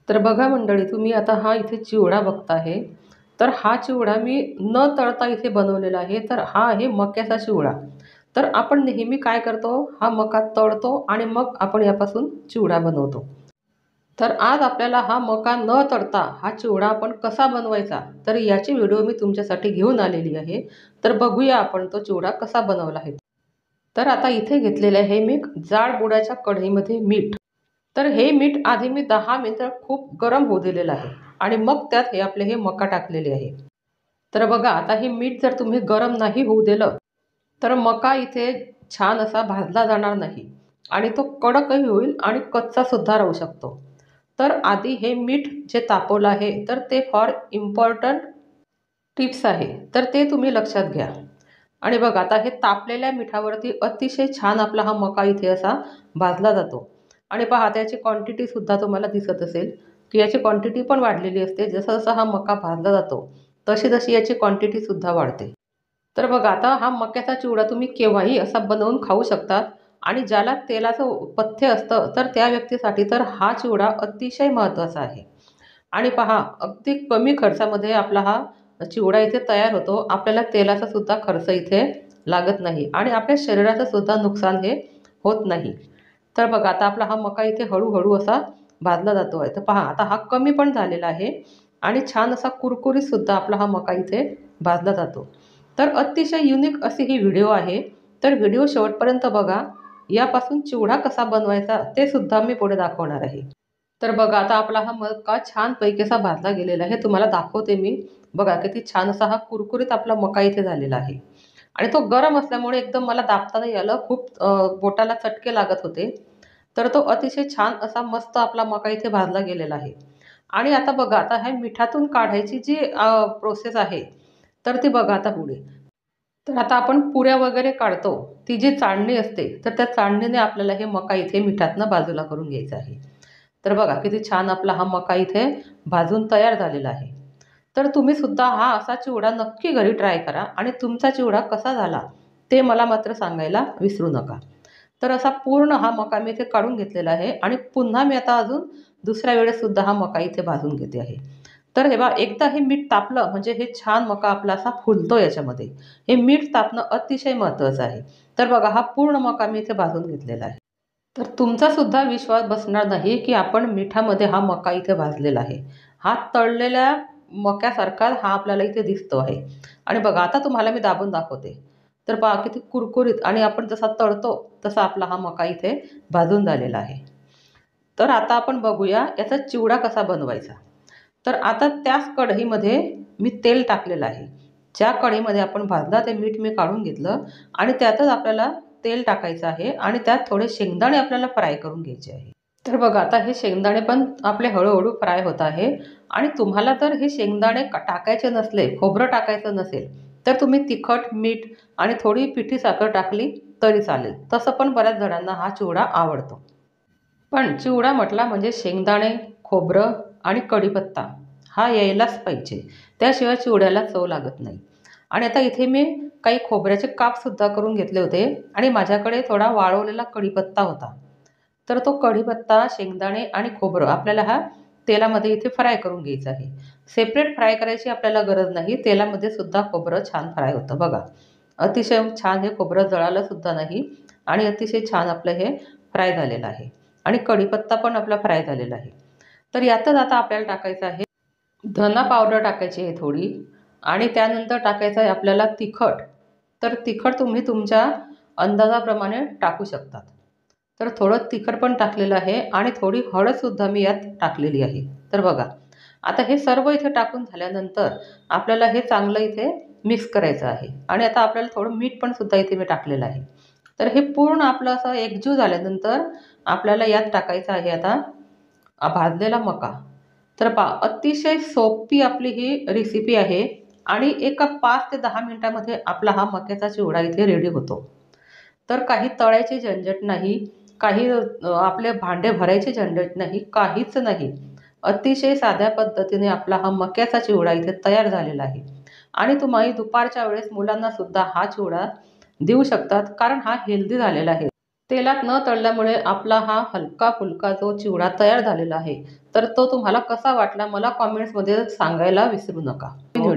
तर बघा मंडळी, तुम्ही आता हा इथे चिवडा बघता आहे. तर हा चिवडा मी न तळता इथे बनवलेला आहे. तर हा आहे मक्याचा चिवडा. तर आपण नेहमी काय करतो, हा मका तळतो आणि मग आपण यापासून चिवडा बनवतो. तर आज आपल्याला हा मका न तळता हा चिवडा आपण कसा बनवायचा, तर याची व्हिडिओ मी तुमच्यासाठी घेऊन आलेली आहे. तर बघूया आपण तो चिवडा कसा बनवला आहे. तर आता इथे घेतलेले आहे मी जाड बुडाच्या कढईमध्ये मीठ. तर हे मीठ आधी मी 10 मिनिटं खूप गरम होऊ दिलेलं आहे आणि मग त्यात हे मका टाकलेले आहे. तर बघा, आता हे मीठ जर तुम्ही गरम नाही होऊ दिलं, तर मका इथे छान असा भाजला जाणार नाही आणि तो कडकही होईल आणि कच्चासुद्धा राहू शकतो. तर आधी हे मीठ जे तापवलं आहे, तर ते फॉर इम्पॉर्टंट टिप्स आहे. तर ते तुम्ही लक्षात घ्या. आणि बघा, आता हे तापलेल्या मिठावरती अतिशय छान आपला हा मका इथे असा भाजला जातो. आणि पहा, त्याची क्वांटिटीसुद्धा तुम्हाला दिसत असेल, की याची क्वांटिटी पण वाढलेली असते. जसा-जसा हा मका भाजला जातो, तशी-तशी याची क्वांटिटीसुद्धा वाढते. तर बघा, आता हा मक्याचा चिवडा तुम्ही केव्हाही असा बनवून खाऊ शकतात आणि ज्याला तेलाचं पथ्य असतं, तर त्या व्यक्तीसाठी तर हा चिवडा अतिशय महत्त्वाचा आहे. आणि पहा, अगदी कमी खर्चामध्ये आपला हा चिवडा इथे तयार होतो. आपल्याला तेलाचा सुद्धा खर्च इथे लागत नाही आणि आपल्या शरीराचं सुद्धा नुकसान हे होत नाही. तर बघा, आता आपला हा मका इथे हळू असा भाजला जातो आहे. तर पहा, आता हा कमी पण झालेला आहे आणि छान असा कुरकुरीतसुद्धा आपला हा मका इथे भाजला जातो. तर अतिशय युनिक अशी ही व्हिडिओ आहे. तर व्हिडिओ शेवटपर्यंत बघा. यापासून चिवडा कसा बनवायचा ते सुद्धा मी पुढे दाखवणार आहे. तर बघा, आता आपला हा मका छानपैकी असा भाजला गेलेला आहे. तुम्हाला दाखवते मी. बघा, किती छान असा हा कुरकुरीत आपला मका इथे झालेला आहे. आणि तो गरम असल्यामुळे एकदम मला दाबता नाही आलं. खूप बोटाला चटके लागत होते. तर तो अतिशय छान असा मस्त आपला मका इथे भाजला गेलेला आहे. आणि आता बघा, आता ह्या मिठातून काढायची जी प्रोसेस आहे, तर ती बघा आता पुढे. तर आता आपण पुऱ्या वगैरे काढतो, ती जी चाळणी असते, तर त्या चाळणीने आपल्याला हे मका इथे मिठातनं बाजूला करून घ्यायचं आहे. तर बघा, किती छान आपला हा मका इथे भाजून तयार झालेला आहे. तर तुम्ही सुद्धा हा असा चिवडा नक्की घरी ट्राय करा आणि तुमचा चिवडा कसा झाला, ते मला मात्र सांगायला विसरू नका. तर असा पूर्ण हा मका मी इथे काढून घेतलेला आहे आणि पुन्हा मी आता अजून दुसऱ्या वेळेससुद्धा हा मका इथे भाजून घेते आहे. तर हे बघा, एकदा हे मीठ तापलं म्हणजे हे छान मका आपला असा फुलतो याच्यामध्ये. हे मीठ तापणं अतिशय महत्त्वाचं आहे. तर बघा, हा पूर्ण मका मी इथे भाजून घेतलेला आहे. तर तुमचासुद्धा विश्वास बसणार नाही, की आपण मिठामध्ये हा मका इथे भाजलेला आहे. हा तळलेल्या मक्यासारखा हा आपल्याला इथे दिसतो आहे. आणि बघा, आता तुम्हाला मी दाबून दाखवते. तर पहा, किती कुरकुरीत आणि आपण जसा तळतो तसा आपला हा मका इथे भाजून झालेला आहे. तर आता आपण बघूया याचा चिवडा कसा बनवायचा. तर आता त्याच कढईमध्ये मी तेल टाकलेलं आहे. ज्या कढईमध्ये आपण भाजला ते मीठ मी काढून घेतलं आणि त्यातच आपल्याला तेल टाकायचं आहे आणि त्यात थोडे शेंगदाणे आपल्याला फ्राय करून घ्यायचे आहे. तर बघा, आता हे शेंगदाणे पण आपले हळू फ्राय होत आहे. आणि तुम्हाला जर हे शेंगदाणे टाकायचे नसले, खोबरं टाकायचं नसेल, तर तुम्ही तिखट, मीठ आणि थोडी पिठी साखर टाकली तरी चालेल. तसं पण बऱ्याच जणांना हा चिवडा आवडतो. पण चिवडा म्हटला म्हणजे शेंगदाणे, खोबरं आणि कढीपत्ता हा यायलाच पाहिजे. त्याशिवाय चिवड्याला चव लागत नाही. आणि आता इथे मी काही खोबऱ्याचे कापसुद्धा करून घेतले होते आणि माझ्याकडे थोडा वाळवलेला कढीपत्ता होता. तर तो कढीपत्ता, शेंगदाणे आणि खोबरं आपल्याला हा तेलामध्ये इथे फ्राय करून घ्यायचं आहे. सेपरेट फ्राय करायची आपल्याला गरज नाही. तेलामध्ये सुद्धा खोबरं छान फ्राय होतं बघा. अतिशय छान हे खोबरं जळालं सुद्धा नाही आणि अतिशय छान आपलं हे फ्राय झालेलं आहे. आणि कढीपत्ता पण आपला फ्राय झालेला आहे. तर यातच आता आपल्याला टाकायचं आहे धना पावडर टाकायची आहे थोडी आणि त्यानंतर टाकायचं आहे आपल्याला तिखट. तर तिखट तुम्ही तुमच्या अंदाजाप्रमाणे टाकू शकतात. तर थोडं तिखट पण टाकलेलं आहे आणि थोडी हळदसुद्धा मी यात टाकलेली आहे. तर बघा, आता हे सर्व इथे टाकून झाल्यानंतर आपल्याला हे चांगलं इथे मिक्स करायचं आहे आणि आता आपल्याला थोडं मीठ पण सुद्धा इथे मी टाकलेलं आहे. तर हे पूर्ण आपलं असं एकजीव झाल्यानंतर आपल्याला यात टाकायचं आहे आता भाजलेला मका. तर पहा, अतिशय सोपी आपली ही रेसिपी आहे आणि एका 5 ते 10 मिनिटामध्ये आपला हा मक्याचा चिवडा इथे रेडी होतो. तर काही तळायची झंझट नाही, काही आपले भांडे भरायची झंझट नाही, काहीच नाही. अतिशय साध्या पद्धतीने आपला हा मक्याचा चिवडा इथे तयार झालेला आहे. आणि तुम्ही दुपारच्या वेळेस मुलांनासुद्धा हा चिवडा देऊ शकतात, कारण हा हेल्दी झालेला आहे. तेलात न तळल्यामुळे आपला हा हलका-फुलका जो चिवडा तयार झालेला आहे, तर तो तुम्हाला कसा वाटला मला कमेंट्समध्ये सांगायला विसरू नका.